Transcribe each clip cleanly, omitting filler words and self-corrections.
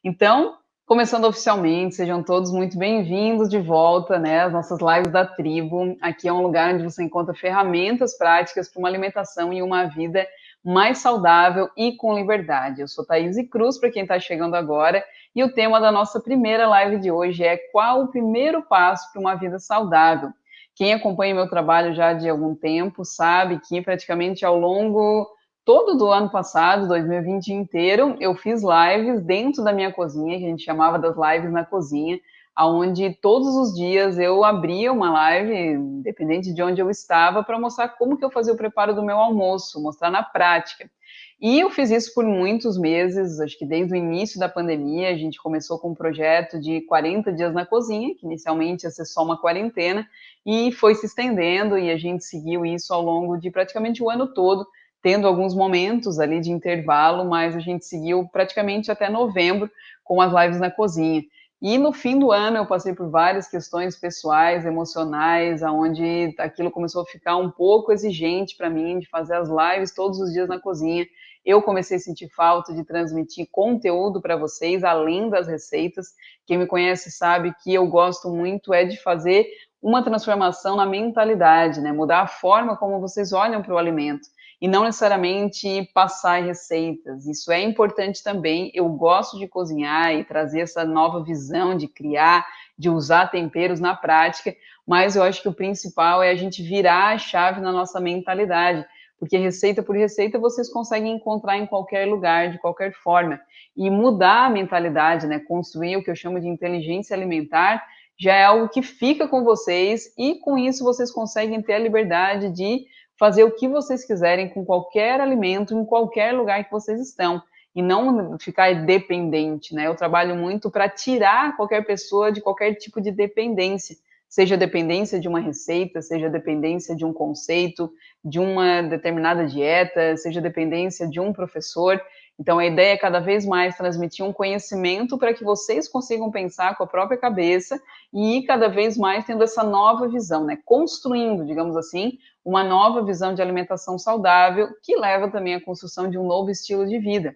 Então, começando oficialmente, sejam todos muito bem-vindos de volta, né, às nossas lives da tribo. Aqui é um lugar onde você encontra ferramentas práticas para uma alimentação e uma vida mais saudável e com liberdade. Eu sou Thaís Cruz, para quem está chegando agora, e o tema da nossa primeira live de hoje é qual o primeiro passo para uma vida saudável. Quem acompanha meu trabalho já de algum tempo sabe que praticamente ao longo todo do ano passado, 2020 inteiro, eu fiz lives dentro da minha cozinha, que a gente chamava das lives na cozinha, aonde todos os dias eu abria uma live, independente de onde eu estava, para mostrar como que eu fazia o preparo do meu almoço, mostrar na prática. E eu fiz isso por muitos meses, acho que desde o início da pandemia, a gente começou com um projeto de 40 dias na cozinha, que inicialmente ia ser só uma quarentena, e foi se estendendo, e a gente seguiu isso ao longo de praticamente o ano todo, tendo alguns momentos ali de intervalo, mas a gente seguiu praticamente até novembro com as lives na cozinha. E no fim do ano eu passei por várias questões pessoais, emocionais, aonde aquilo começou a ficar um pouco exigente para mim de fazer as lives todos os dias na cozinha. Eu comecei a sentir falta de transmitir conteúdo para vocês, além das receitas. Quem me conhece sabe que eu gosto muito é de fazer uma transformação na mentalidade, né? Mudar a forma como vocês olham para o alimento e não necessariamente passar receitas. Isso é importante também. Eu gosto de cozinhar e trazer essa nova visão de criar, de usar temperos na prática, mas eu acho que o principal é a gente virar a chave na nossa mentalidade, porque receita por receita vocês conseguem encontrar em qualquer lugar, de qualquer forma. E mudar a mentalidade, né, construir o que eu chamo de inteligência alimentar, já é algo que fica com vocês e com isso vocês conseguem ter a liberdade de fazer o que vocês quiserem com qualquer alimento, em qualquer lugar que vocês estão, e não ficar dependente, né? Eu trabalho muito para tirar qualquer pessoa de qualquer tipo de dependência, seja dependência de uma receita, seja dependência de um conceito, de uma determinada dieta, seja dependência de um professor. Então, a ideia é cada vez mais transmitir um conhecimento para que vocês consigam pensar com a própria cabeça e ir cada vez mais tendo essa nova visão, né? Construindo, digamos assim, uma nova visão de alimentação saudável, que leva também à construção de um novo estilo de vida.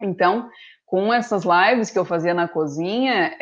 Então, com essas lives que eu fazia na cozinha,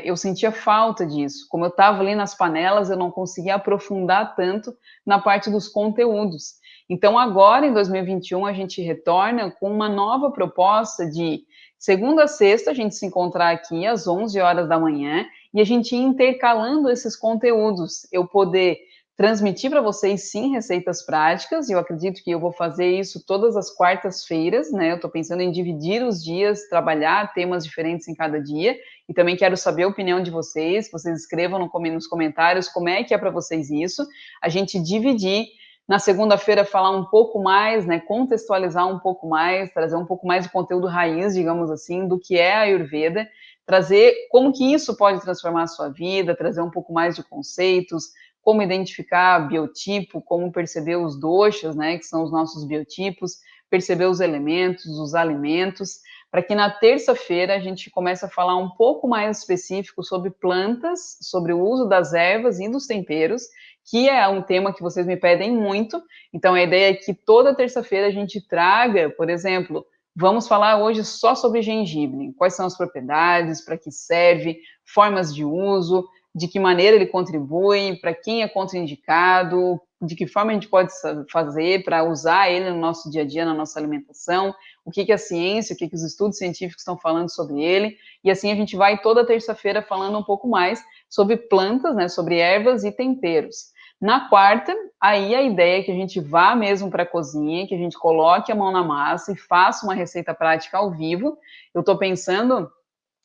eu sentia falta disso. Como eu estava ali nas panelas, eu não conseguia aprofundar tanto na parte dos conteúdos. Então, agora, em 2021, a gente retorna com uma nova proposta de segunda a sexta, a gente se encontrar aqui às 11 horas da manhã e a gente ir intercalando esses conteúdos. Eu poder transmitir para vocês, sim, receitas práticas, e eu acredito que eu vou fazer isso todas as quartas-feiras, né? Eu estou pensando em dividir os dias, trabalhar temas diferentes em cada dia, e também quero saber a opinião de vocês, vocês escrevam nos comentários como é que é para vocês isso, a gente dividir, na segunda-feira falar um pouco mais, né, contextualizar um pouco mais, trazer um pouco mais de conteúdo raiz, digamos assim, do que é a Ayurveda, trazer como que isso pode transformar a sua vida, trazer um pouco mais de conceitos, como identificar biotipo, como perceber os doshas, né, que são os nossos biotipos, perceber os elementos, os alimentos, para que na terça-feira a gente comece a falar um pouco mais específico sobre plantas, sobre o uso das ervas e dos temperos, que é um tema que vocês me pedem muito. Então a ideia é que toda terça-feira a gente traga, por exemplo, vamos falar hoje só sobre gengibre, quais são as propriedades, para que serve, formas de uso, de que maneira ele contribui, para quem é contraindicado, de que forma a gente pode fazer para usar ele no nosso dia a dia, na nossa alimentação, o que, que a ciência, o que, que os estudos científicos estão falando sobre ele, e assim a gente vai toda terça-feira falando um pouco mais sobre plantas, né, sobre ervas e temperos. Na quarta, aí a ideia é que a gente vá mesmo para a cozinha, que a gente coloque a mão na massa e faça uma receita prática ao vivo. Eu estou pensando,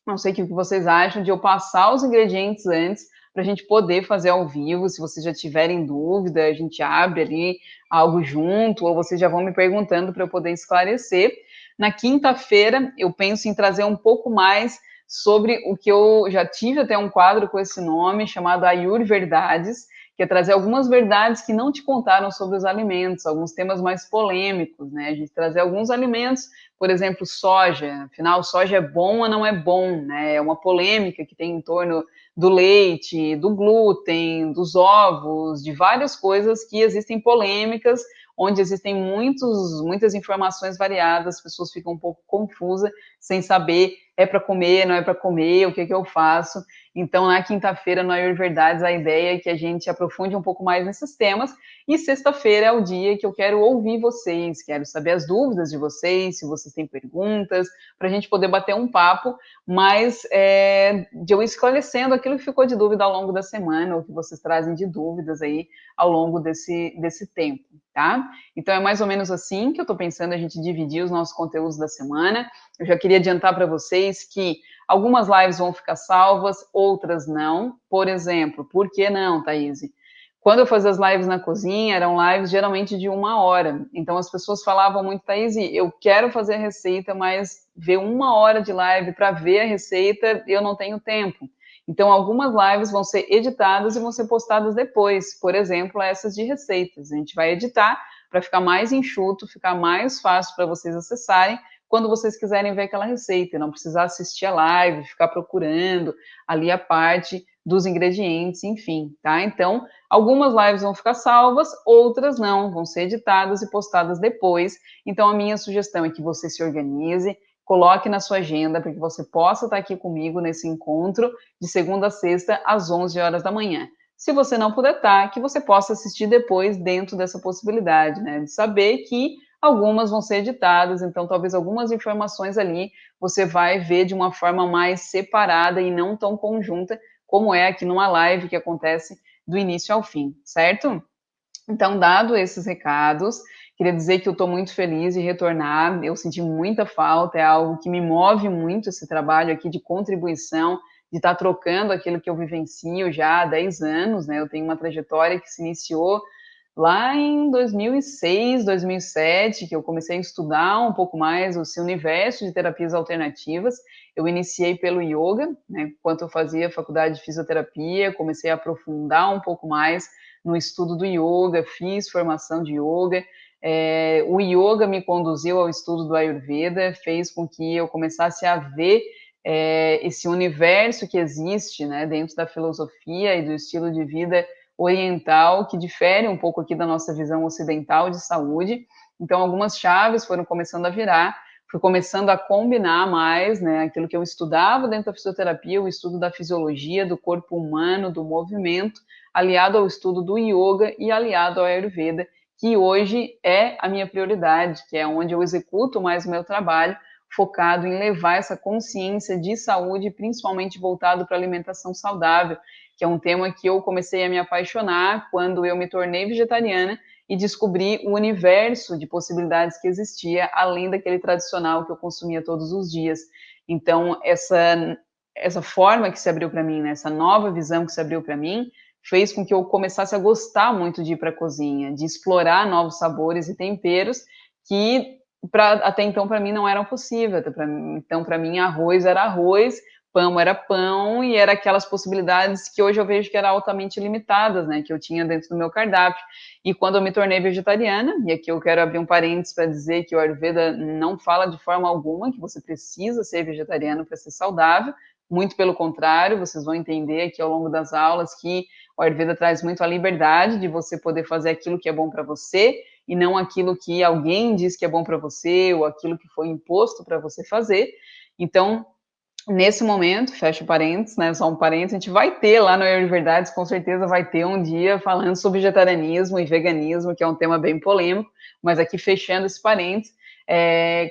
não sei o que vocês acham, de eu passar os ingredientes antes para a gente poder fazer ao vivo. Se vocês já tiverem dúvida, a gente abre ali algo junto, ou vocês já vão me perguntando para eu poder esclarecer. Na quinta-feira, eu penso em trazer um pouco mais sobre o que eu já tive até um quadro com esse nome, chamado Ayurverdades, que é trazer algumas verdades que não te contaram sobre os alimentos, alguns temas mais polêmicos, né? A gente trazer alguns alimentos, por exemplo, soja. Afinal, soja é bom ou não é bom, né? É uma polêmica que tem em torno do leite, do glúten, dos ovos, de várias coisas que existem polêmicas, onde existem muitas informações variadas, as pessoas ficam um pouco confusas, sem saber é para comer, não é para comer, o que que eu faço? Então, na quinta-feira, no Ayurverdades, a ideia é que a gente aprofunde um pouco mais nesses temas, e sexta-feira é o dia que eu quero ouvir vocês, quero saber as dúvidas de vocês, se vocês têm perguntas, para a gente poder bater um papo, mas de eu esclarecendo aquilo que ficou de dúvida ao longo da semana, ou que vocês trazem de dúvidas aí ao longo desse tempo, tá? Então, é mais ou menos assim que eu estou pensando a gente dividir os nossos conteúdos da semana. Eu já queria adiantar para vocês que algumas lives vão ficar salvas, outras não. Por exemplo, por que não, Thaís? Quando eu fazia as lives na cozinha, eram lives geralmente de 1 hora. Então as pessoas falavam muito, Thaís, eu quero fazer a receita, mas ver 1 hora de live para ver a receita, eu não tenho tempo. Então algumas lives vão ser editadas e vão ser postadas depois. Por exemplo, essas de receitas. A gente vai editar para ficar mais enxuto, ficar mais fácil para vocês acessarem quando vocês quiserem ver aquela receita, não precisar assistir a live, ficar procurando ali a parte dos ingredientes, enfim, tá? Então, algumas lives vão ficar salvas, outras não, vão ser editadas e postadas depois. Então, a minha sugestão é que você se organize, coloque na sua agenda para que você possa estar aqui comigo nesse encontro de segunda a sexta às 11 horas da manhã. Se você não puder estar, que você possa assistir depois dentro dessa possibilidade, né? De saber que algumas vão ser editadas, então talvez algumas informações ali você vai ver de uma forma mais separada e não tão conjunta, como é aqui numa live que acontece do início ao fim, certo? Então, dado esses recados, queria dizer que eu estou muito feliz de retornar, eu senti muita falta, é algo que me move muito esse trabalho aqui de contribuição, de estar trocando aquilo que eu vivencio já há 10 anos, né? Eu tenho uma trajetória que se iniciou lá em 2006, 2007, que eu comecei a estudar um pouco mais esse universo de terapias alternativas. Eu iniciei pelo yoga, né? Enquanto eu fazia faculdade de fisioterapia, comecei a aprofundar um pouco mais no estudo do yoga, fiz formação de yoga. O yoga me conduziu ao estudo do Ayurveda, fez com que eu começasse a ver esse universo que existe, né, dentro da filosofia e do estilo de vida oriental, que difere um pouco aqui da nossa visão ocidental de saúde. Então, algumas chaves foram começando a virar, fui começando a combinar mais, né, aquilo que eu estudava dentro da fisioterapia, o estudo da fisiologia, do corpo humano, do movimento, aliado ao estudo do yoga e aliado ao Ayurveda, que hoje é a minha prioridade, que é onde eu executo mais o meu trabalho, focado em levar essa consciência de saúde, principalmente voltado para a alimentação saudável, que é um tema que eu comecei a me apaixonar quando eu me tornei vegetariana e descobri o universo de possibilidades que existia, além daquele tradicional que eu consumia todos os dias. Então, essa forma que se abriu para mim, né, essa nova visão que se abriu para mim, fez com que eu começasse a gostar muito de ir para a cozinha, de explorar novos sabores e temperos que até então para mim não eram possíveis. Então, para mim, arroz era arroz, pão era pão, e era aquelas possibilidades que hoje eu vejo que eram altamente limitadas, né, que eu tinha dentro do meu cardápio. E quando eu me tornei vegetariana, e aqui eu quero abrir um parênteses para dizer que o Ayurveda não fala de forma alguma que você precisa ser vegetariano para ser saudável, muito pelo contrário, vocês vão entender aqui ao longo das aulas que o Ayurveda traz muito a liberdade de você poder fazer aquilo que é bom para você, e não aquilo que alguém diz que é bom para você, ou aquilo que foi imposto para você fazer. Então, nesse momento, fecha parênteses, né, só um parênteses, a gente vai ter lá no Ayurverdades, com certeza vai ter um dia falando sobre vegetarianismo e veganismo, que é um tema bem polêmico, mas aqui fechando esse parênteses,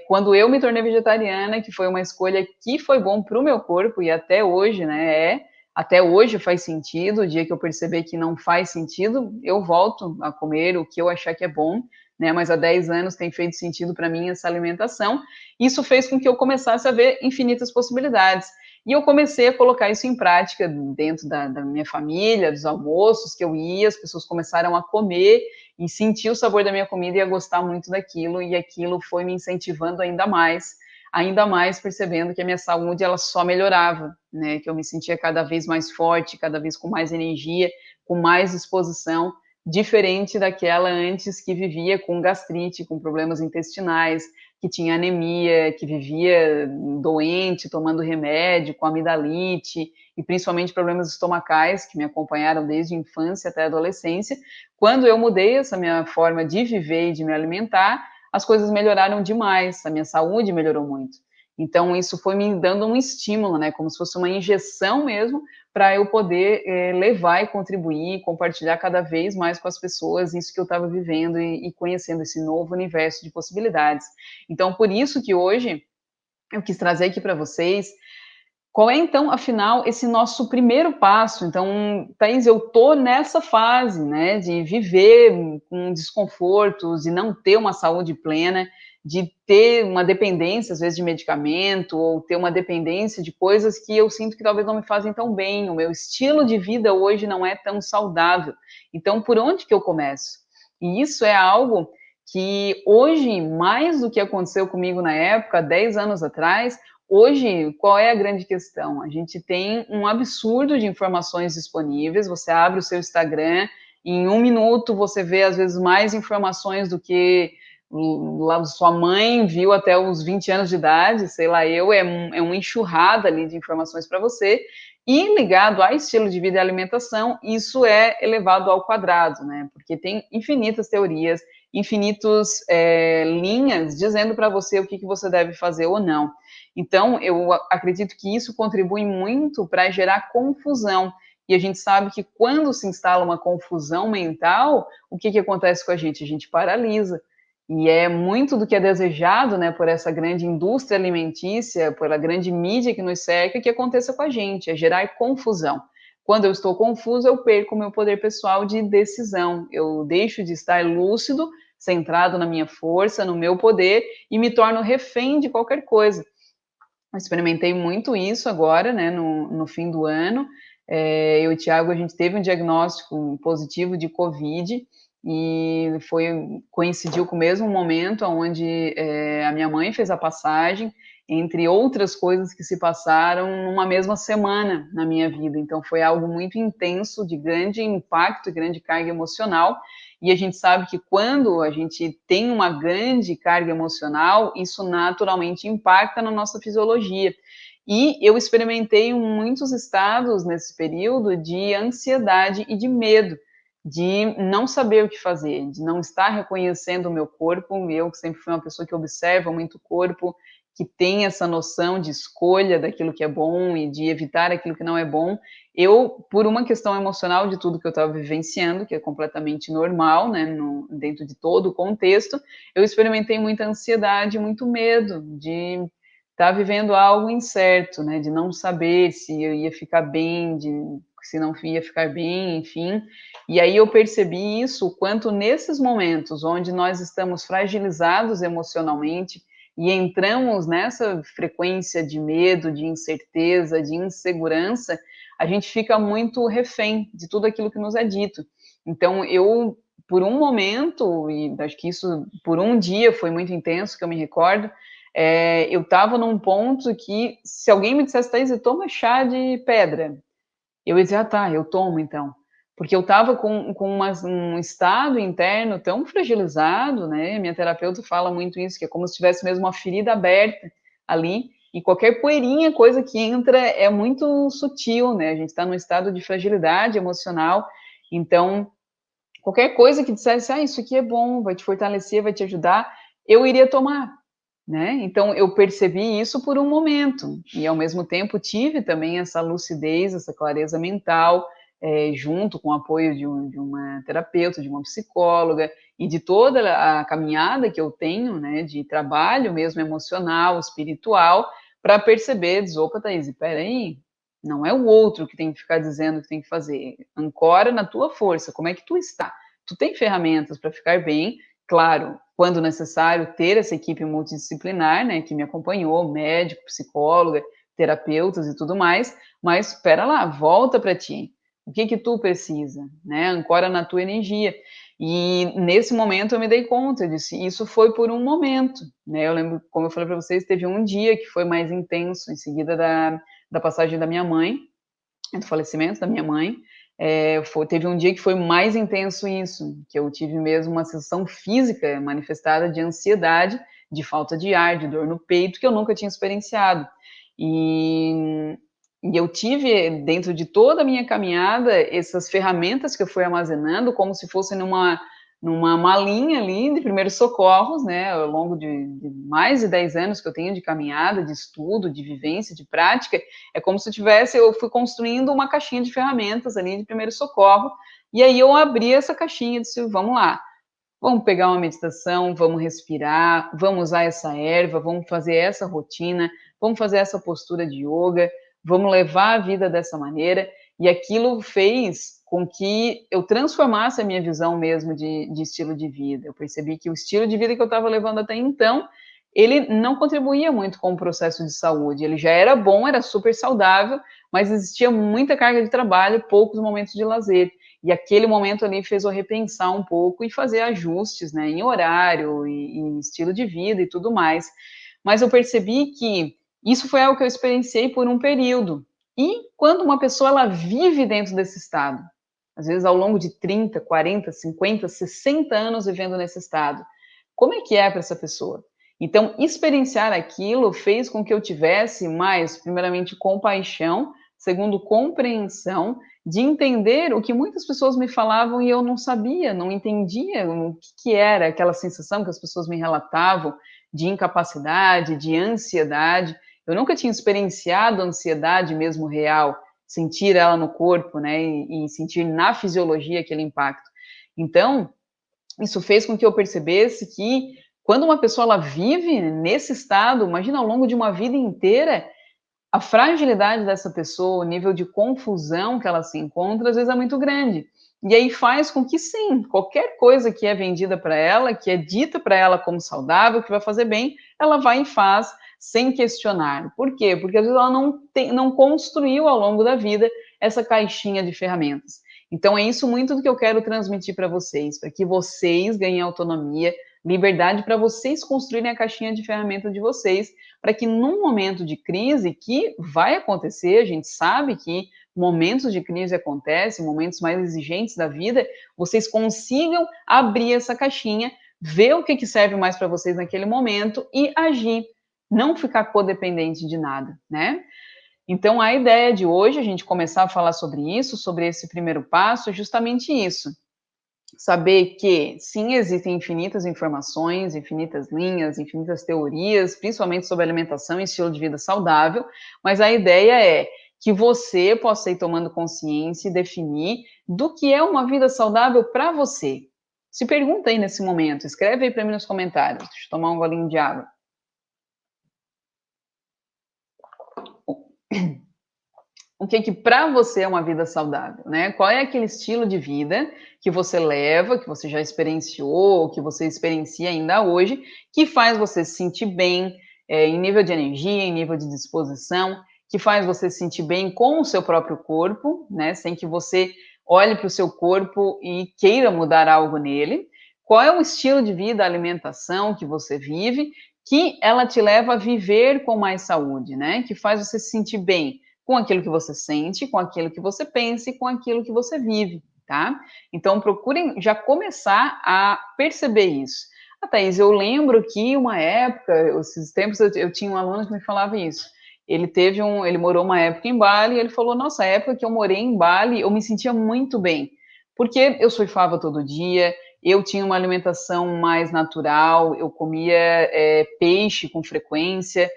quando eu me tornei vegetariana, que foi uma escolha que foi bom para o meu corpo, e até hoje, né, até hoje faz sentido, o dia que eu perceber que não faz sentido, eu volto a comer o que eu achar que é bom, né, mas há 10 anos tem feito sentido para mim essa alimentação. Isso fez com que eu começasse a ver infinitas possibilidades. E eu comecei a colocar isso em prática dentro da minha família, dos almoços que eu ia, as pessoas começaram a comer e sentir o sabor da minha comida e a gostar muito daquilo, e aquilo foi me incentivando ainda mais percebendo que a minha saúde ela só melhorava, né? Que eu me sentia cada vez mais forte, cada vez com mais energia, com mais disposição, diferente daquela antes que vivia com gastrite, com problemas intestinais, que tinha anemia, que vivia doente, tomando remédio, com amidalite, e principalmente problemas estomacais, que me acompanharam desde a infância até a adolescência. Quando eu mudei essa minha forma de viver e de me alimentar, as coisas melhoraram demais, a minha saúde melhorou muito. Então, isso foi me dando um estímulo, né, como se fosse uma injeção mesmo, para eu poder levar e contribuir, compartilhar cada vez mais com as pessoas isso que eu estava vivendo e conhecendo esse novo universo de possibilidades. Então, por isso que hoje eu quis trazer aqui para vocês qual é, então, afinal, esse nosso primeiro passo? Então, Thaís, eu tô nessa fase, né, de viver com desconfortos, de não ter uma saúde plena, de ter uma dependência, às vezes, de medicamento, ou ter uma dependência de coisas que eu sinto que talvez não me fazem tão bem. O meu estilo de vida hoje não é tão saudável. Então, por onde que eu começo? E isso é algo que hoje, mais do que aconteceu comigo na época, 10 anos atrás, hoje, qual é a grande questão? A gente tem um absurdo de informações disponíveis. Você abre o seu Instagram, em 1 minuto você vê, às vezes, mais informações do que lá sua mãe viu até os 20 anos de idade, sei lá, é uma enxurrada ali de informações para você. E ligado a estilo de vida e alimentação, isso é elevado ao quadrado, né? Porque tem infinitas teorias, infinitas linhas dizendo para você o que você deve fazer ou não. Então, eu acredito que isso contribui muito para gerar confusão. E a gente sabe que quando se instala uma confusão mental, o que acontece com a gente? A gente paralisa. E é muito do que é desejado, né, por essa grande indústria alimentícia, pela grande mídia que nos cerca, que aconteça com a gente, é gerar confusão. Quando eu estou confuso, eu perco o meu poder pessoal de decisão. Eu deixo de estar lúcido, centrado na minha força, no meu poder, e me torno refém de qualquer coisa. Eu experimentei muito isso agora, né, no fim do ano. Eu e o Thiago, a gente teve um diagnóstico positivo de Covid e coincidiu com o mesmo momento onde a minha mãe fez a passagem, entre outras coisas que se passaram numa mesma semana na minha vida. Então, foi algo muito intenso, de grande impacto e grande carga emocional. E a gente sabe que quando a gente tem uma grande carga emocional, isso naturalmente impacta na nossa fisiologia. E eu experimentei muitos estados nesse período de ansiedade e de medo, de não saber o que fazer, de não estar reconhecendo o meu corpo. Eu, que sempre fui uma pessoa que observa muito o corpo, que tem essa noção de escolha daquilo que é bom e de evitar aquilo que não é bom, eu, por uma questão emocional de tudo que eu estava vivenciando, que é completamente normal, né, dentro de todo o contexto, eu experimentei muita ansiedade, muito medo de estar vivendo algo incerto, né, de não saber se eu ia ficar bem, se não ia ficar bem, enfim. E aí eu percebi isso, o quanto nesses momentos onde nós estamos fragilizados emocionalmente, e entramos nessa frequência de medo, de incerteza, de insegurança, a gente fica muito refém de tudo aquilo que nos é dito. Então, eu, por um momento, e acho que isso por um dia foi muito intenso, que eu me recordo, eu estava num ponto que, se alguém me dissesse, Thaís, toma chá de pedra, eu ia dizer, ah, tá, eu tomo então. Porque eu estava com um estado interno tão fragilizado, né? Minha terapeuta fala muito isso, que é como se tivesse mesmo uma ferida aberta ali, e qualquer poeirinha, coisa que entra, é muito sutil, né? A gente está num estado de fragilidade emocional, então, qualquer coisa que dissesse, ah, isso aqui é bom, vai te fortalecer, vai te ajudar, eu iria tomar, né? Então, eu percebi isso por um momento, e ao mesmo tempo tive também essa lucidez, essa clareza mental, junto com o apoio de uma terapeuta, de uma psicóloga, e de toda a caminhada que eu tenho, né, de trabalho mesmo emocional, espiritual, para perceber, dizer, opa, Thaís, peraí, não é o outro que tem que ficar dizendo o que tem que fazer, ancora na tua força, como é que tu está? Tu tem ferramentas para ficar bem, claro, quando necessário, ter essa equipe multidisciplinar, né, que me acompanhou, médico, psicóloga, terapeutas e tudo mais, mas espera lá, volta para ti. O que tu precisa, né? Ancora na tua energia. E nesse momento eu me dei conta, eu disse, isso foi por um momento, né? Eu lembro, como eu falei para vocês, teve um dia que foi mais intenso, em seguida da passagem da minha mãe, do falecimento da minha mãe, teve um dia que foi mais intenso isso, que eu tive mesmo uma sensação física manifestada de ansiedade, de falta de ar, de dor no peito, que eu nunca tinha experienciado. E eu tive, dentro de toda a minha caminhada, essas ferramentas que eu fui armazenando, como se fossem numa malinha ali de primeiros socorros, né, ao longo de mais de 10 anos que eu tenho de caminhada, de estudo, de vivência, de prática, é como se eu fui construindo uma caixinha de ferramentas ali de primeiro socorro, e aí eu abri essa caixinha e disse, vamos lá, vamos pegar uma meditação, vamos respirar, vamos usar essa erva, vamos fazer essa rotina, vamos fazer essa postura de yoga, vamos levar a vida dessa maneira. E aquilo fez com que eu transformasse a minha visão mesmo de estilo de vida. Eu percebi que o estilo de vida que eu estava levando até então, ele não contribuía muito com o processo de saúde. Ele já era bom, era super saudável, mas existia muita carga de trabalho, poucos momentos de lazer. E aquele momento ali fez eu repensar um pouco e fazer ajustes, né, em horário, em estilo de vida e tudo mais. Mas eu percebi que isso foi algo que eu experienciei por um período. E quando uma pessoa ela vive dentro desse estado, às vezes ao longo de 30, 40, 50, 60 anos vivendo nesse estado, como é que é para essa pessoa? Então, experienciar aquilo fez com que eu tivesse mais, primeiramente, compaixão, segundo, compreensão, de entender o que muitas pessoas me falavam e eu não sabia, não entendia o que era aquela sensação que as pessoas me relatavam de incapacidade, de ansiedade. Eu nunca tinha experienciado a ansiedade mesmo real, sentir ela no corpo, né, e sentir na fisiologia aquele impacto. Então, isso fez com que eu percebesse que quando uma pessoa ela vive nesse estado, imagina ao longo de uma vida inteira, a fragilidade dessa pessoa, o nível de confusão que ela se encontra, às vezes é muito grande. E aí faz com que, sim, qualquer coisa que é vendida para ela, que é dita para ela como saudável, que vai fazer bem, ela vai e faz sem questionar. Por quê? Porque às vezes ela não construiu ao longo da vida essa caixinha de ferramentas. Então é isso muito do que eu quero transmitir para vocês, para que vocês ganhem autonomia, liberdade para vocês construírem a caixinha de ferramentas de vocês, para que num momento de crise, que vai acontecer, a gente sabe que momentos de crise acontecem, momentos mais exigentes da vida, vocês consigam abrir essa caixinha, ver o que serve mais para vocês naquele momento e agir, não ficar codependente de nada, né? Então, a ideia de hoje, a gente começar a falar sobre isso, sobre esse primeiro passo, é justamente isso. Saber que, sim, existem infinitas informações, infinitas linhas, infinitas teorias, principalmente sobre alimentação e estilo de vida saudável, mas a ideia é que você possa ir tomando consciência e definir do que é uma vida saudável para você. Se pergunta aí nesse momento, escreve aí para mim nos comentários. Deixa eu tomar um golinho de água. O que para você é uma vida saudável, né? Qual é aquele estilo de vida que você leva, que você já experienciou, que você experiencia ainda hoje, que faz você se sentir bem em nível de energia, em nível de disposição, que faz você se sentir bem com o seu próprio corpo, né? Sem que você olhe para o seu corpo e queira mudar algo nele. Qual é o estilo de vida, a alimentação que você vive, que ela te leva a viver com mais saúde, né? Que faz você se sentir bem com aquilo que você sente, com aquilo que você pensa e com aquilo que você vive, tá? Então, procurem já começar a perceber isso. Ah, Thaís, eu lembro que uma época, esses tempos, eu tinha um aluno que me falava isso. Ele morou uma época em Bali e ele falou, nossa, a época que eu morei em Bali, eu me sentia muito bem, porque eu surfava todo dia, eu tinha uma alimentação mais natural, eu comia peixe com frequência,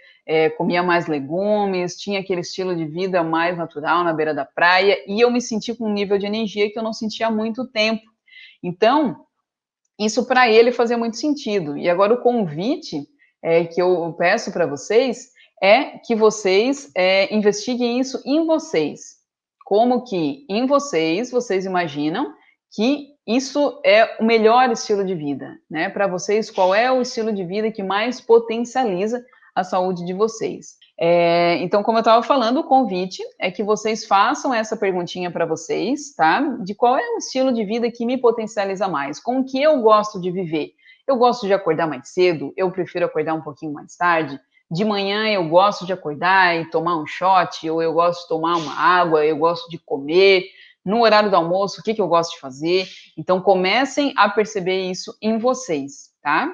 comia mais legumes, tinha aquele estilo de vida mais natural na beira da praia, e eu me senti com um nível de energia que eu não sentia há muito tempo. Então, isso para ele fazia muito sentido. E agora o convite que eu peço para vocês é que vocês investiguem isso em vocês. Como que em vocês imaginam que isso é o melhor estilo de vida, né? Para vocês, qual é o estilo de vida que mais potencializa a saúde de vocês? Então, como eu estava falando, o convite é que vocês façam essa perguntinha para vocês, tá? De qual é o estilo de vida que me potencializa mais? Com o que eu gosto de viver? Eu gosto de acordar mais cedo? Eu prefiro acordar um pouquinho mais tarde? De manhã eu gosto de acordar e tomar um shot, ou eu gosto de tomar uma água, eu gosto de comer. No horário do almoço, o que eu gosto de fazer? Então, comecem a perceber isso em vocês, tá?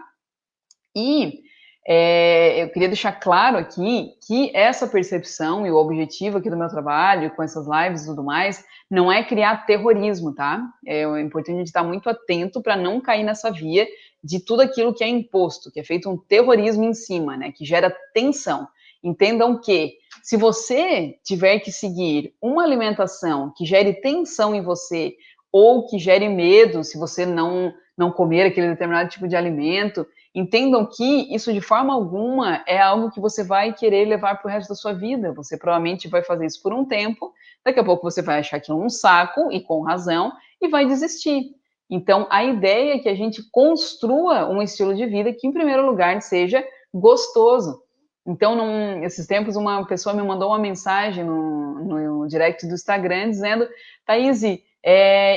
E Eu queria deixar claro aqui que essa percepção e o objetivo aqui do meu trabalho, com essas lives e tudo mais, não é criar terrorismo, tá? É importante a gente estar muito atento para não cair nessa via de tudo aquilo que é imposto, que é feito um terrorismo em cima, né? Que gera tensão. Entendam que se você tiver que seguir uma alimentação que gere tensão em você ou que gere medo se você não comer aquele determinado tipo de alimento, entendam que isso de forma alguma é algo que você vai querer levar para o resto da sua vida. Você provavelmente vai fazer isso por um tempo, daqui a pouco você vai achar aquilo um saco, e com razão, e vai desistir. Então, a ideia é que a gente construa um estilo de vida que, em primeiro lugar, seja gostoso. Então, esses tempos, uma pessoa me mandou uma mensagem no direct do Instagram dizendo: Thaís,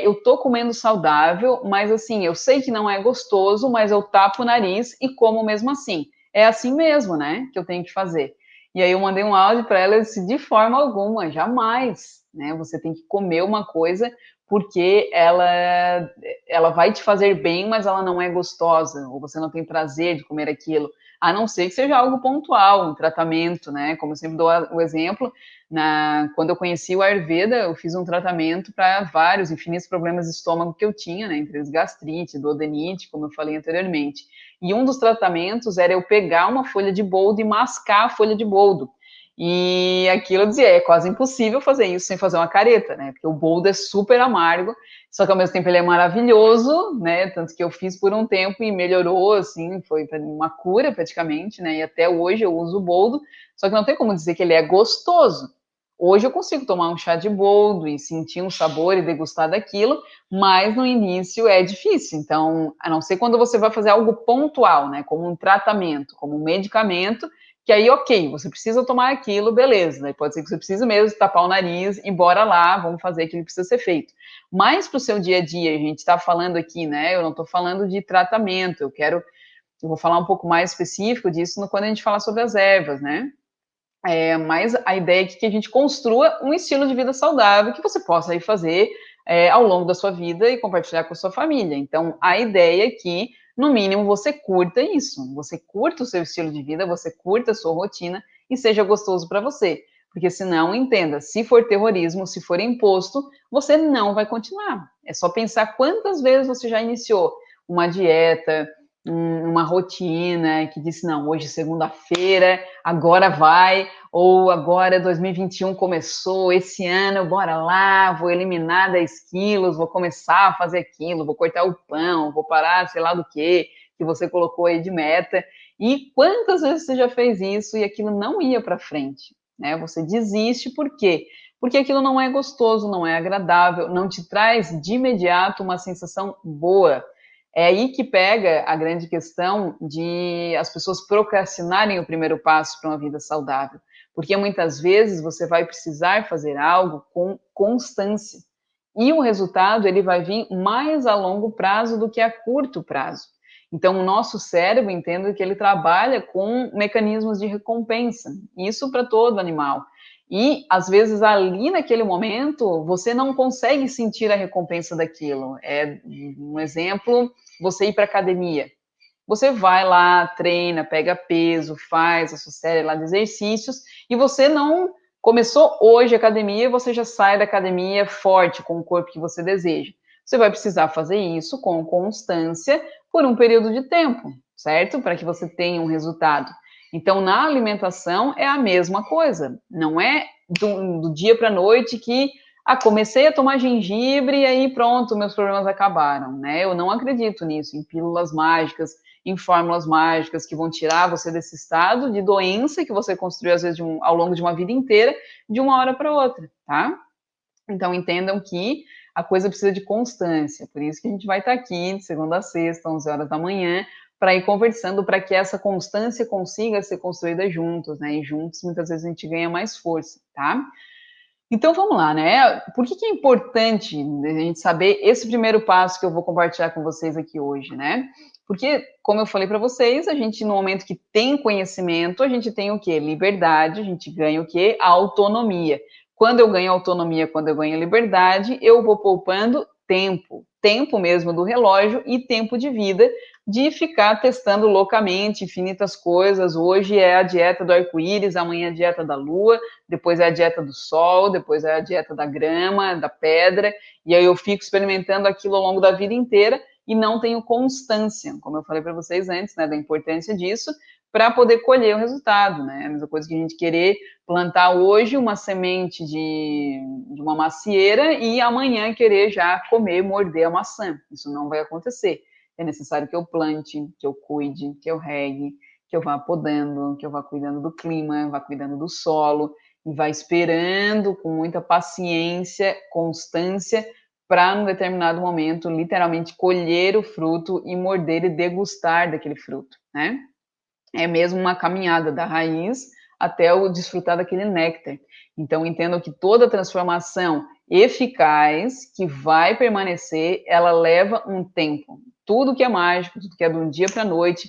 eu tô comendo saudável, mas assim, eu sei que não é gostoso, mas eu tapo o nariz e como mesmo assim. É assim mesmo, né, que eu tenho que fazer. E aí eu mandei um áudio para ela e disse, de forma alguma, jamais, né, você tem que comer uma coisa porque ela vai te fazer bem, mas ela não é gostosa, ou você não tem prazer de comer aquilo, a não ser que seja algo pontual, um tratamento, né, como eu sempre dou o exemplo, quando eu conheci o Ayurveda, eu fiz um tratamento para vários infinitos problemas de estômago que eu tinha, né, entre eles gastrite, duodenite, como eu falei anteriormente. E um dos tratamentos era eu pegar uma folha de boldo e mascar a folha de boldo. E aquilo eu dizia, é quase impossível fazer isso sem fazer uma careta, né? Porque o boldo é super amargo, só que ao mesmo tempo ele é maravilhoso, né? Tanto que eu fiz por um tempo e melhorou, assim, foi uma cura praticamente, né? E até hoje eu uso o boldo, só que não tem como dizer que ele é gostoso. Hoje eu consigo tomar um chá de boldo e sentir um sabor e degustar daquilo, mas no início é difícil. Então, a não ser quando você vai fazer algo pontual, né? Como um tratamento, como um medicamento, que aí, ok, você precisa tomar aquilo, beleza. Daí pode ser que você precise mesmo tapar o nariz e bora lá, vamos fazer aquilo que precisa ser feito. Mas para o seu dia a dia, a gente está falando aqui, né? Eu não estou falando de tratamento, eu vou falar um pouco mais específico disso quando a gente falar sobre as ervas, né? Mas a ideia é que a gente construa um estilo de vida saudável que você possa aí fazer ao longo da sua vida e compartilhar com a sua família. Então, a ideia é que, no mínimo, você curta isso, você curta o seu estilo de vida, você curta a sua rotina e seja gostoso para você. Porque senão, entenda, se for terrorismo, se for imposto, você não vai continuar. É só pensar quantas vezes você já iniciou uma dieta, uma rotina que disse, não, hoje é segunda-feira, agora vai, ou agora 2021 começou, esse ano, bora lá, vou eliminar 10 quilos, vou começar a fazer aquilo, vou cortar o pão, vou parar, sei lá do que você colocou aí de meta. E quantas vezes você já fez isso e aquilo não ia para frente, né? Você desiste, por quê? Porque aquilo não é gostoso, não é agradável, não te traz de imediato uma sensação boa. É aí que pega a grande questão de as pessoas procrastinarem o primeiro passo para uma vida saudável. Porque muitas vezes você vai precisar fazer algo com constância. E o resultado ele vai vir mais a longo prazo do que a curto prazo. Então, o nosso cérebro, entendo que ele trabalha com mecanismos de recompensa. Isso para todo animal. E, às vezes, ali naquele momento, você não consegue sentir a recompensa daquilo. É um exemplo, você ir para academia. Você vai lá, treina, pega peso, faz a sua série lá de exercícios, e você não começou hoje a academia, você já sai da academia forte, com o corpo que você deseja. Você vai precisar fazer isso com constância por um período de tempo, certo? Para que você tenha um resultado. Então, na alimentação é a mesma coisa. Não é do dia para a noite que comecei a tomar gengibre e aí pronto, meus problemas acabaram, né? Eu não acredito nisso, em pílulas mágicas, em fórmulas mágicas que vão tirar você desse estado de doença que você construiu, às vezes, ao longo de uma vida inteira, de uma hora para outra, tá? Então, entendam que a coisa precisa de constância, por isso que a gente vai estar aqui, de segunda a sexta, 11 horas da manhã, para ir conversando, para que essa constância consiga ser construída juntos, né? E juntos, muitas vezes, a gente ganha mais força, tá? Então, vamos lá, né? Por que é importante a gente saber esse primeiro passo que eu vou compartilhar com vocês aqui hoje, né? Porque, como eu falei para vocês, a gente, no momento que tem conhecimento, a gente tem o quê? Liberdade, a gente ganha o quê? Autonomia. Quando eu ganho autonomia, quando eu ganho liberdade, eu vou poupando tempo mesmo do relógio e tempo de vida, de ficar testando loucamente infinitas coisas. Hoje é a dieta do arco-íris, amanhã é a dieta da lua, depois é a dieta do sol, depois é a dieta da grama, da pedra, e aí eu fico experimentando aquilo ao longo da vida inteira e não tenho constância, como eu falei para vocês antes, né, da importância disso, para poder colher o resultado, né? A mesma coisa que a gente querer plantar hoje uma semente de uma macieira e amanhã querer já comer, morder a maçã. Isso não vai acontecer. É necessário que eu plante, que eu cuide, que eu regue, que eu vá podando, que eu vá cuidando do clima, vá cuidando do solo, e vá esperando com muita paciência, constância, para, num determinado momento, literalmente colher o fruto e morder e degustar daquele fruto, né? É mesmo uma caminhada da raiz até o desfrutar daquele néctar. Então, entendo que toda transformação eficaz, que vai permanecer, ela leva um tempo. Tudo que é mágico, tudo que é de um dia para a noite,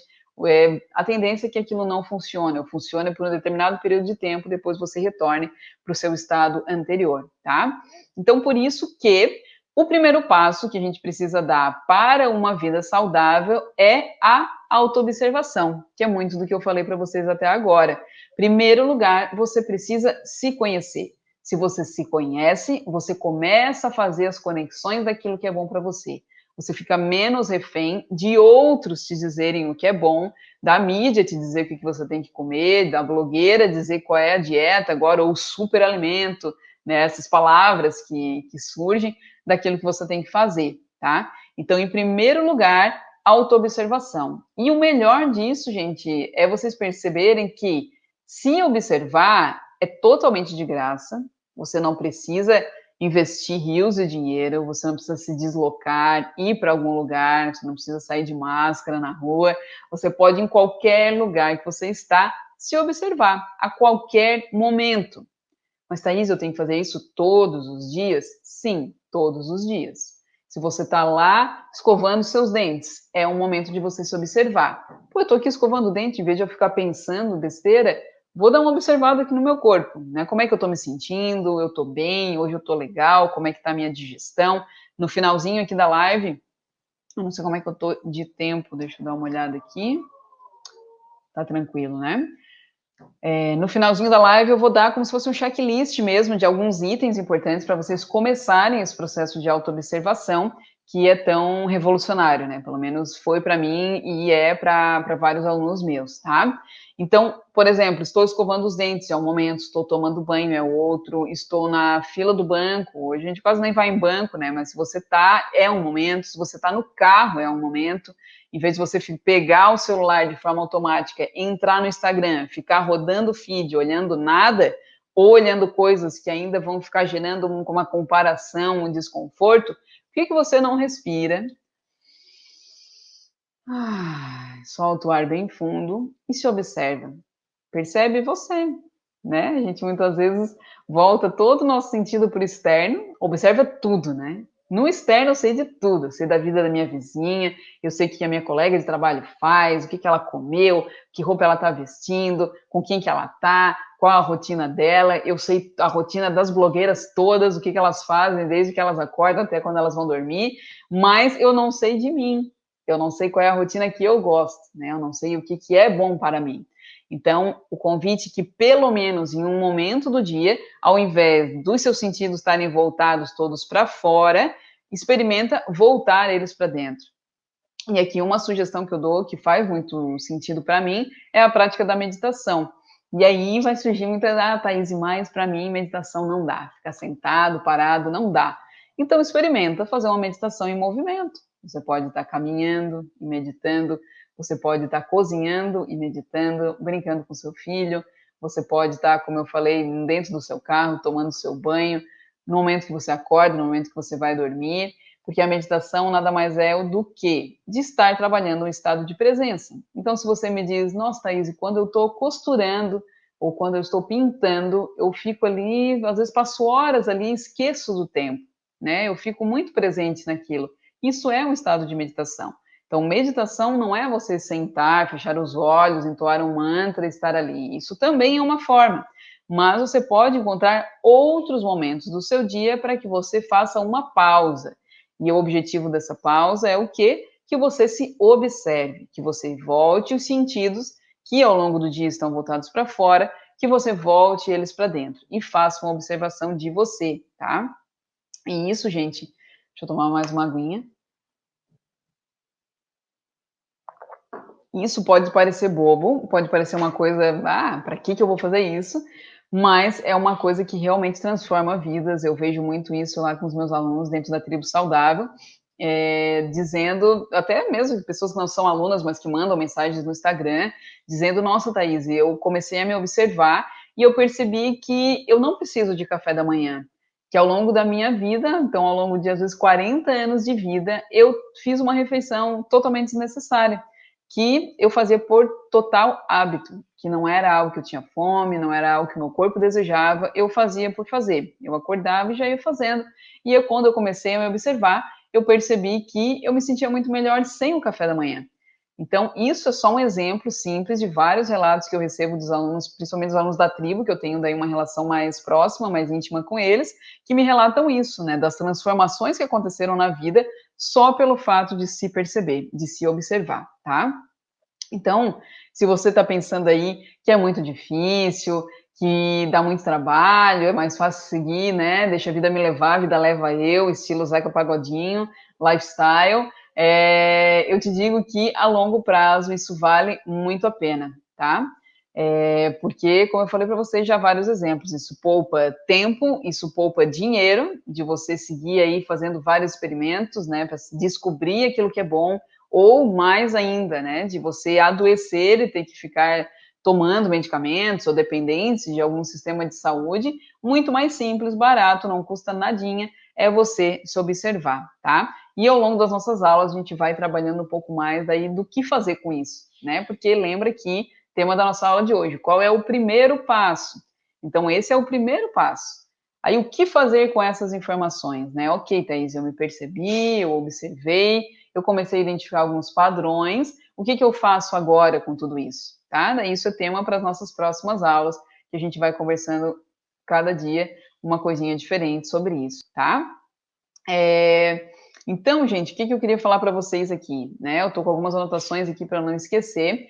a tendência é que aquilo não funcione, ou funcione por um determinado período de tempo, depois você retorne para o seu estado anterior, tá? Então, por isso que o primeiro passo que a gente precisa dar para uma vida saudável é a autoobservação, que é muito do que eu falei para vocês até agora. Primeiro lugar, você precisa se conhecer. Se você se conhece, você começa a fazer as conexões daquilo que é bom para você. Você fica menos refém de outros te dizerem o que é bom, da mídia te dizer o que você tem que comer, da blogueira dizer qual é a dieta agora, ou o superalimento, né, essas palavras que surgem daquilo que você tem que fazer, tá? Então, em primeiro lugar, autoobservação. E o melhor disso, gente, é vocês perceberem que se observar é totalmente de graça, você não precisa investir rios de dinheiro, você não precisa se deslocar, ir para algum lugar, você não precisa sair de máscara na rua, você pode, em qualquer lugar que você está, se observar a qualquer momento. Mas, Thaís, eu tenho que fazer isso todos os dias? Sim, todos os dias. Se você está lá escovando seus dentes, é um momento de você se observar. Pô, eu estou aqui escovando o dente, em vez de eu ficar pensando besteira, vou dar uma observada aqui no meu corpo, né? Como é que eu estou me sentindo? Eu estou bem? Hoje eu estou legal? Como é que está a minha digestão? No finalzinho aqui da live, eu não sei como é que eu estou de tempo, deixa eu dar uma olhada aqui. Tá tranquilo, né? No finalzinho da live eu vou dar como se fosse um checklist mesmo de alguns itens importantes para vocês começarem esse processo de autoobservação que é tão revolucionário, né? Pelo menos foi para mim e é para vários alunos meus, tá? Então, por exemplo, estou escovando os dentes, é um momento, estou tomando banho, é outro, estou na fila do banco, hoje a gente quase nem vai em banco, né? Mas se você tá, é um momento, se você tá no carro, é um momento, em vez de você pegar o celular de forma automática, entrar no Instagram, ficar rodando o feed, olhando nada, ou olhando coisas que ainda vão ficar gerando uma comparação, um desconforto, por que você não respira? Solta o ar bem fundo e se observa. Percebe você, né? A gente muitas vezes volta todo o nosso sentido para o externo, observa tudo, né? No externo eu sei de tudo, eu sei da vida da minha vizinha, eu sei o que a minha colega de trabalho faz, o que ela comeu, que roupa ela está vestindo, com quem que ela está, qual a rotina dela, eu sei a rotina das blogueiras todas, o que elas fazem desde que elas acordam até quando elas vão dormir, mas eu não sei de mim, eu não sei qual é a rotina que eu gosto, né? Eu não sei o que é bom para mim. Então, o convite que, pelo menos em um momento do dia, ao invés dos seus sentidos estarem voltados todos para fora, experimenta voltar eles para dentro. E aqui uma sugestão que eu dou, que faz muito sentido para mim, é a prática da meditação. E aí vai surgir muita, Thaís, mas para mim meditação não dá. Ficar sentado, parado, não dá. Então experimenta fazer uma meditação em movimento. Você pode estar caminhando e meditando, você pode estar cozinhando e meditando, brincando com seu filho, você pode estar, como eu falei, dentro do seu carro, tomando seu banho, no momento que você acorda, no momento que você vai dormir, porque a meditação nada mais é do que de estar trabalhando um estado de presença. Então, se você me diz, nossa, Thaís, quando eu estou costurando ou quando eu estou pintando, eu fico ali, às vezes passo horas ali e esqueço do tempo, né? Eu fico muito presente naquilo. Isso é um estado de meditação. Então, meditação não é você sentar, fechar os olhos, entoar um mantra e estar ali. Isso também é uma forma. Mas você pode encontrar outros momentos do seu dia para que você faça uma pausa. E o objetivo dessa pausa é o quê? Que você se observe, que você volte os sentidos que ao longo do dia estão voltados para fora, que você volte eles para dentro e faça uma observação de você, tá? E isso, gente, deixa eu tomar mais uma aguinha. Isso pode parecer bobo, pode parecer uma coisa, para que eu vou fazer isso? Mas é uma coisa que realmente transforma vidas. Eu vejo muito isso lá com os meus alunos dentro da tribo saudável, dizendo, até mesmo pessoas que não são alunas, mas que mandam mensagens no Instagram, dizendo: nossa, Thaís, eu comecei a me observar e eu percebi que eu não preciso de café da manhã. Que ao longo da minha vida, então ao longo de às vezes 40 anos de vida, eu fiz uma refeição totalmente desnecessária que eu fazia por total hábito, que não era algo que eu tinha fome, não era algo que meu corpo desejava, eu fazia por fazer. Eu acordava e já ia fazendo. E quando eu comecei a me observar, eu percebi que eu me sentia muito melhor sem o café da manhã. Então, isso é só um exemplo simples de vários relatos que eu recebo dos alunos, principalmente dos alunos da tribo, que eu tenho daí uma relação mais próxima, mais íntima com eles, que me relatam isso, né, das transformações que aconteceram na vida só pelo fato de se perceber, de se observar, tá? Então, se você está pensando aí que é muito difícil, que dá muito trabalho, é mais fácil seguir, né? Deixa a vida me levar, a vida leva eu, estilo Zeca Pagodinho, lifestyle. Eu te digo que a longo prazo isso vale muito a pena, tá? Porque, como eu falei para vocês, já há vários exemplos. Isso poupa tempo, isso poupa dinheiro, de você seguir aí fazendo vários experimentos, né? Para descobrir aquilo que é bom, ou mais ainda, né, de você adoecer e ter que ficar tomando medicamentos ou dependentes de algum sistema de saúde, muito mais simples, barato, não custa nadinha, é você se observar, tá? E ao longo das nossas aulas a gente vai trabalhando um pouco mais daí do que fazer com isso, né? Porque lembra que tema da nossa aula de hoje, qual é o primeiro passo? Então esse é o primeiro passo. Aí o que fazer com essas informações, né? Ok, Thaís, eu me percebi, eu observei, eu comecei a identificar alguns padrões. O que eu faço agora com tudo isso? Tá? Isso é tema para as nossas próximas aulas, que a gente vai conversando cada dia uma coisinha diferente sobre isso, tá? Então, gente, o que eu queria falar para vocês aqui, né? Eu estou com algumas anotações aqui para não esquecer,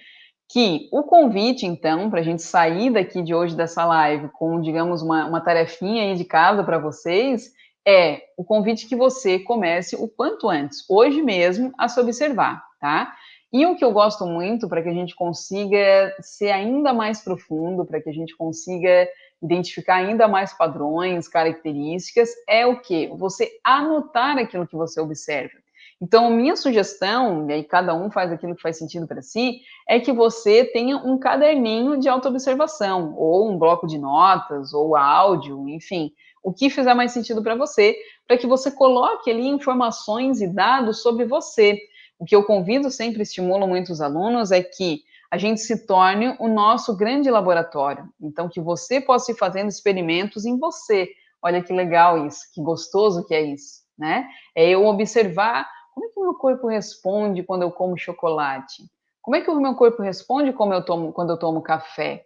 que o convite, então, para a gente sair daqui de hoje dessa live com, digamos, uma tarefinha aí de casa para vocês, é o convite que você comece o quanto antes, hoje mesmo, a se observar, tá? E o que eu gosto muito para que a gente consiga ser ainda mais profundo, para que a gente consiga identificar ainda mais padrões, características, é o que? Você anotar aquilo que você observa. Então, minha sugestão, e aí cada um faz aquilo que faz sentido para si, é que você tenha um caderninho de autoobservação, ou um bloco de notas, ou áudio, enfim, o que fizer mais sentido para você, para que você coloque ali informações e dados sobre você. O que eu convido, sempre estimulo muito os alunos, é que a gente se torne o nosso grande laboratório. Então, que você possa ir fazendo experimentos em você. Olha que legal isso, que gostoso que é isso, né? É eu observar como é que o meu corpo responde quando eu como chocolate. Como é que o meu corpo responde quando eu tomo café?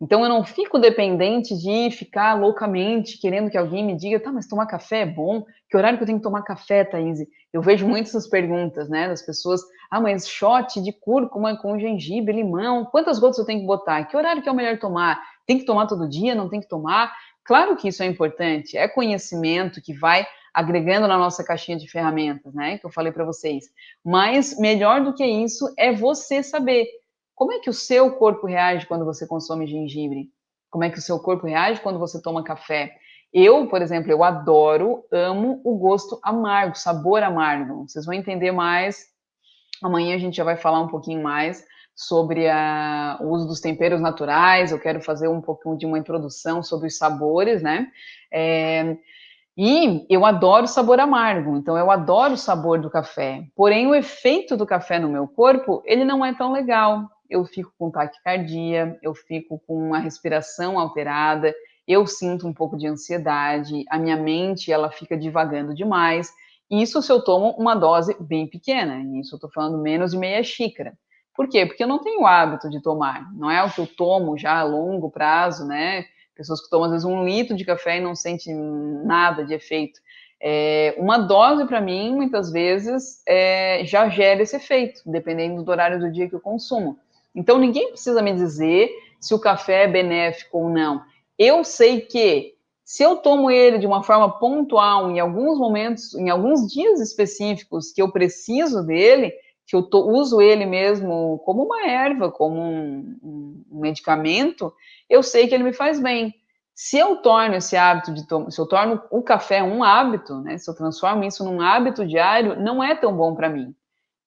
Então, eu não fico dependente de ficar loucamente querendo que alguém me diga, tá, mas tomar café é bom? Que horário que eu tenho que tomar café, Thaís? Eu vejo muitas essas perguntas, né, das pessoas, mas shot de cúrcuma com gengibre, limão, quantas gotas eu tenho que botar? Que horário que é o melhor tomar? Tem que tomar todo dia? Não tem que tomar? Claro que isso é importante, é conhecimento que vai agregando na nossa caixinha de ferramentas, né, que eu falei para vocês. Mas melhor do que isso é você saber como é que o seu corpo reage quando você consome gengibre? Como é que o seu corpo reage quando você toma café? Eu, por exemplo, eu adoro, amo o gosto amargo, sabor amargo. Vocês vão entender mais. Amanhã a gente já vai falar um pouquinho mais sobre o uso dos temperos naturais. Eu quero fazer um pouquinho de uma introdução sobre os sabores, né? E eu adoro sabor amargo, então eu adoro o sabor do café. Porém, o efeito do café no meu corpo, ele não é tão legal. Eu fico com taquicardia, eu fico com a respiração alterada, eu sinto um pouco de ansiedade, a minha mente, ela fica divagando demais. Isso se eu tomo uma dose bem pequena, isso eu estou falando menos de meia xícara. Por quê? Porque eu não tenho o hábito de tomar, não é o que eu tomo já a longo prazo, né? Pessoas que tomam, às vezes, 1 litro de café e não sentem nada de efeito. Uma dose, para mim, muitas vezes, já gera esse efeito, dependendo do horário do dia que eu consumo. Então, ninguém precisa me dizer se o café é benéfico ou não. Eu sei que, se eu tomo ele de uma forma pontual, em alguns momentos, em alguns dias específicos que eu preciso dele, que eu uso ele mesmo como uma erva, como um medicamento, eu sei que ele me faz bem. Se eu torno esse hábito de tomar, se eu torno o café um hábito, né? Se eu transformo isso num hábito diário, não é tão bom para mim.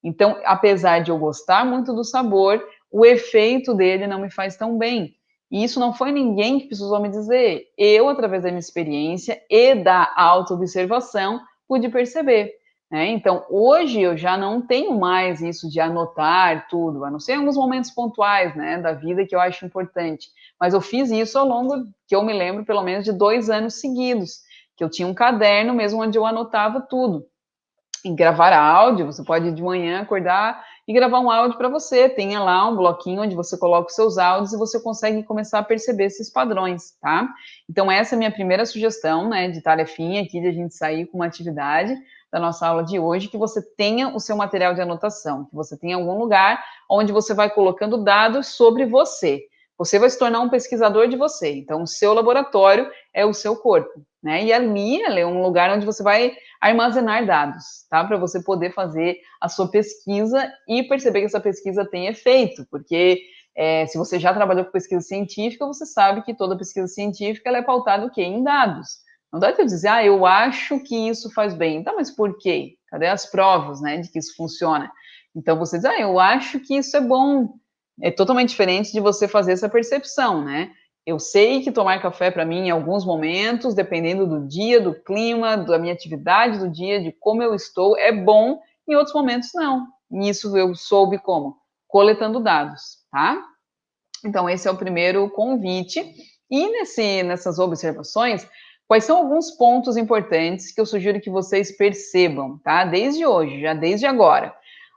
Então, apesar de eu gostar muito do sabor, o efeito dele não me faz tão bem. E isso não foi ninguém que precisou me dizer. Eu, através da minha experiência e da autoobservação, pude perceber. Né? Então, hoje eu já não tenho mais isso de anotar tudo, a não ser em alguns momentos pontuais, né, da vida que eu acho importante. Mas eu fiz isso ao longo, que eu me lembro, pelo menos de 2 anos seguidos, que eu tinha um caderno mesmo onde eu anotava tudo. E gravar áudio, você pode de manhã acordar e gravar um áudio para você. Tenha lá um bloquinho onde você coloca os seus áudios e você consegue começar a perceber esses padrões, tá? Então, essa é a minha primeira sugestão, né, de tarefinha aqui, de a gente sair com uma atividade da nossa aula de hoje, que você tenha o seu material de anotação, que você tenha algum lugar onde você vai colocando dados sobre você. Você vai se tornar um pesquisador de você. Então, o seu laboratório é o seu corpo, né? E ali é um lugar onde você vai armazenar dados, tá? Para você poder fazer a sua pesquisa e perceber que essa pesquisa tem efeito, porque se você já trabalhou com pesquisa científica, você sabe que toda pesquisa científica ela é pautada o quê? Em dados. Não dá para dizer, eu acho que isso faz bem. Tá, mas por quê? Cadê as provas, né, de que isso funciona? Então você diz, eu acho que isso é bom. É totalmente diferente de você fazer essa percepção, né? Eu sei que tomar café para mim, em alguns momentos, dependendo do dia, do clima, da minha atividade do dia, de como eu estou, é bom, em outros momentos não. E isso eu soube como? Coletando dados, tá? Então, esse é o primeiro convite. E nessas observações, quais são alguns pontos importantes que eu sugiro que vocês percebam, tá? Desde hoje, já desde agora.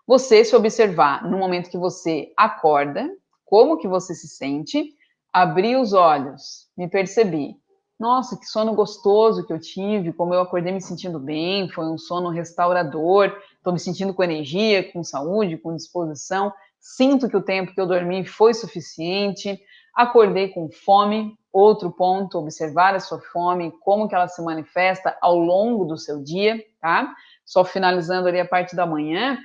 Você se observar no momento que você acorda, como que você se sente, abrir os olhos, me percebi. Nossa, que sono gostoso que eu tive, como eu acordei me sentindo bem, foi um sono restaurador, estou me sentindo com energia, com saúde, com disposição, sinto que o tempo que eu dormi foi suficiente, acordei com fome, outro ponto, observar a sua fome, como que ela se manifesta ao longo do seu dia, tá? Só finalizando ali a parte da manhã,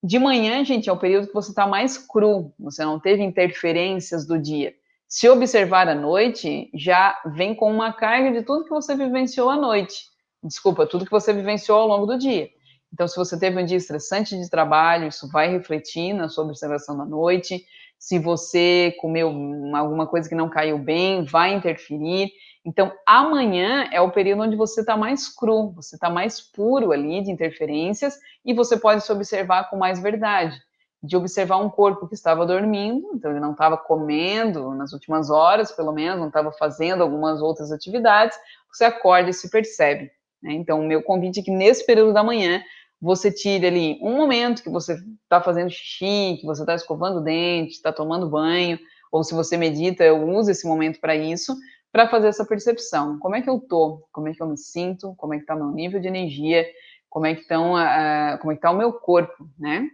de manhã, gente, é o período que você está mais cru, você não teve interferências do dia. Se observar à noite, já vem com uma carga de tudo que você vivenciou à noite. Desculpa, tudo que você vivenciou ao longo do dia. Então, se você teve um dia estressante de trabalho, isso vai refletir na sua observação da noite. Se você comeu alguma coisa que não caiu bem, vai interferir. Então, amanhã é o período onde você está mais cru, você está mais puro ali de interferências e você pode se observar com mais verdade. De observar um corpo que estava dormindo, então ele não estava comendo nas últimas horas, pelo menos, não estava fazendo algumas outras atividades, você acorda e se percebe. Né? Então, o meu convite é que nesse período da manhã, você tire ali um momento que você está fazendo xixi, que você está escovando o dente, está tomando banho, ou se você medita, eu uso esse momento para isso, para fazer essa percepção. Como é que eu tô? Como é que eu me sinto? Como é que está meu nível de energia? Como é que está o meu corpo, né?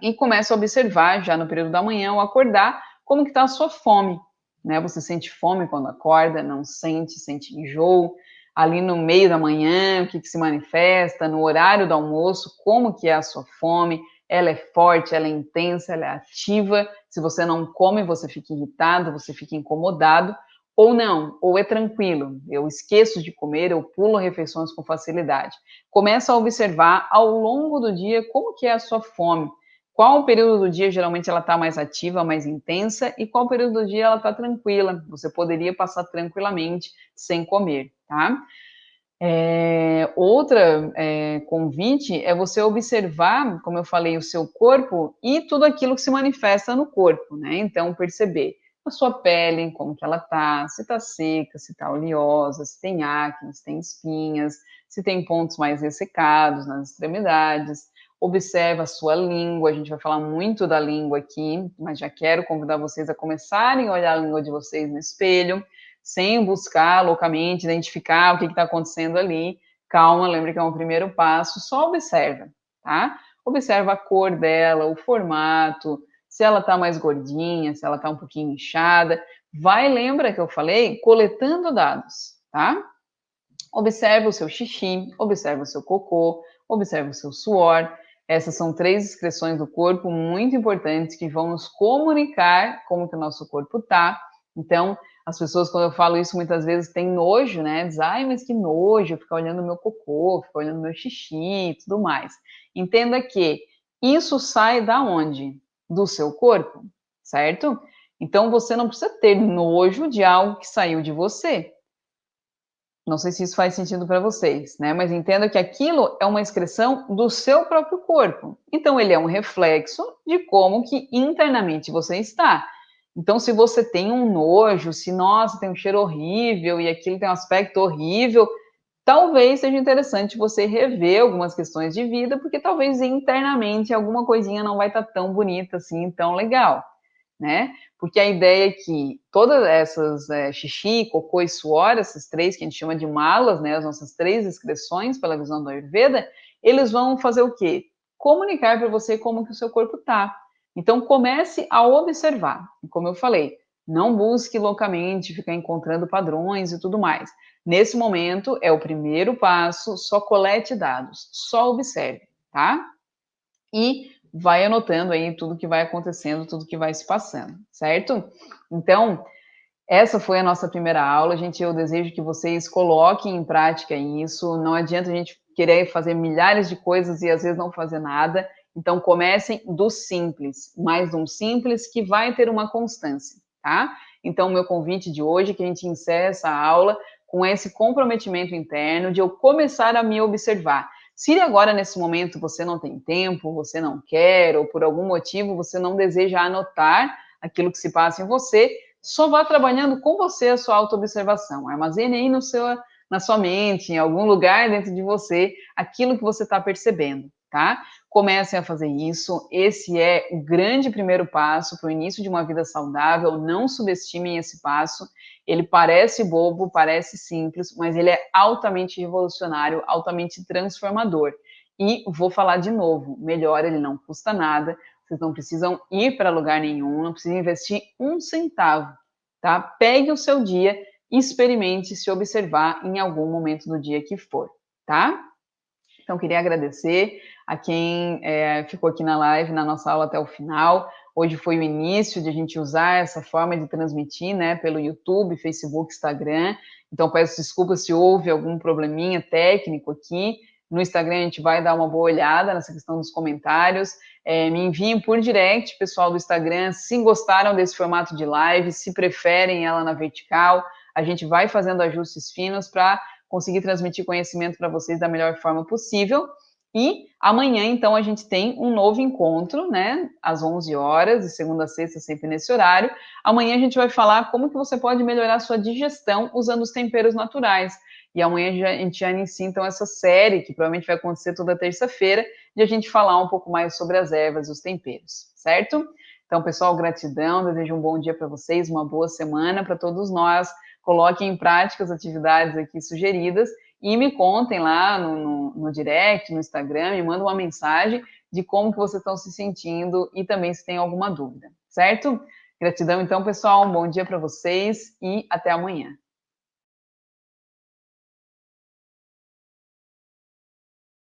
E começa a observar já no período da manhã, ao acordar, como que está a sua fome, né? Você sente fome quando acorda? Não sente? Sente enjoo? Ali no meio da manhã, o que se manifesta? No horário do almoço, como que é a sua fome? Ela é forte, ela é intensa, ela é ativa. Se você não come, você fica irritado, você fica incomodado. Ou não, ou é tranquilo, eu esqueço de comer, eu pulo refeições com facilidade. Começa a observar ao longo do dia como que é a sua fome. Qual o período do dia geralmente ela está mais ativa, mais intensa, e qual período do dia ela está tranquila. Você poderia passar tranquilamente sem comer, tá? Outra convite é você observar, como eu falei, o seu corpo e tudo aquilo que se manifesta no corpo, né? Então, perceber a sua pele, como que ela tá, se tá seca, se tá oleosa, se tem acne, se tem espinhas, se tem pontos mais ressecados nas extremidades. Observa a sua língua, a gente vai falar muito da língua aqui, mas já quero convidar vocês a começarem a olhar a língua de vocês no espelho, sem buscar loucamente identificar o que está acontecendo ali. calma, lembra que é um primeiro passo, só observa, tá? Observa a cor dela, o formato, se ela tá mais gordinha, se ela tá um pouquinho inchada. Lembra que eu falei? Coletando dados, tá? Observa o seu xixi, observa o seu cocô, observa o seu suor. Essas são 3 excreções do corpo muito importantes que vão nos comunicar como que o nosso corpo tá. Então, as pessoas, quando eu falo isso, muitas vezes têm nojo, né? Diz, ai, mas que nojo, ficar olhando meu cocô, ficar olhando meu xixi e tudo mais. Entenda que isso sai da onde? Do seu corpo, certo? Então, você não precisa ter nojo de algo que saiu de você. Não sei se isso faz sentido para vocês, né? Mas entenda que aquilo é uma expressão do seu próprio corpo. Então, ele é um reflexo de como que internamente você está. Então, se você tem um nojo, se, nossa, tem um cheiro horrível e aquilo tem um aspecto horrível, talvez seja interessante você rever algumas questões de vida, porque talvez internamente alguma coisinha não vai estar tão bonita assim, tão legal, né? Porque a ideia é que todas essas xixi, cocô e suor, esses 3 que a gente chama de malas, né, as nossas 3 excreções pela visão do Ayurveda, eles vão fazer o quê? Comunicar para você como que o seu corpo tá. Então comece a observar. Como eu falei, não busque loucamente ficar encontrando padrões e tudo mais. Nesse momento é o primeiro passo, só colete dados, só observe, tá? E vai anotando aí tudo que vai acontecendo, tudo que vai se passando, certo? Então, essa foi a nossa primeira aula, gente. Eu desejo que vocês coloquem em prática isso. Não adianta a gente querer fazer milhares de coisas e às vezes não fazer nada. Então, comecem do simples, mais de um simples que vai ter uma constância, tá? Então, meu convite de hoje é que a gente encerre essa aula com esse comprometimento interno de eu começar a me observar. Se agora, nesse momento, você não tem tempo, você não quer, ou por algum motivo você não deseja anotar aquilo que se passa em você, só vá trabalhando com você a sua autoobservação. Armazene aí na sua mente, em algum lugar dentro de você, aquilo que você está percebendo, tá? Comecem a fazer isso. Esse é o grande primeiro passo para o início de uma vida saudável. Não subestimem esse passo. Ele parece bobo, parece simples, mas ele é altamente revolucionário, altamente transformador. E vou falar de novo, melhor, ele não custa nada, vocês não precisam ir para lugar nenhum, não precisam investir um centavo, tá? Pegue o seu dia e experimente se observar em algum momento do dia que for, tá? Então, queria agradecer a quem ficou aqui na live, na nossa aula até o final. Hoje foi o início de a gente usar essa forma de transmitir, né, pelo YouTube, Facebook, Instagram. Então, peço desculpas se houve algum probleminha técnico aqui. No Instagram, a gente vai dar uma boa olhada nessa questão dos comentários. Me enviem por direct, pessoal do Instagram, se gostaram desse formato de live, se preferem ela na vertical. A gente vai fazendo ajustes finos para conseguir transmitir conhecimento para vocês da melhor forma possível. E amanhã, então, a gente tem um novo encontro, né, às 11 horas, de segunda a sexta, sempre nesse horário. Amanhã a gente vai falar como que você pode melhorar a sua digestão usando os temperos naturais. E amanhã a gente já inicia, então, essa série, que provavelmente vai acontecer toda terça-feira, de a gente falar um pouco mais sobre as ervas e os temperos, certo? Então, pessoal, gratidão, desejo um bom dia para vocês, uma boa semana para todos nós. Coloquem em prática as atividades aqui sugeridas e me contem lá no direct, no Instagram, me mandem uma mensagem de como que vocês estão se sentindo e também se tem alguma dúvida, certo? Gratidão, então, pessoal, um bom dia para vocês e até amanhã.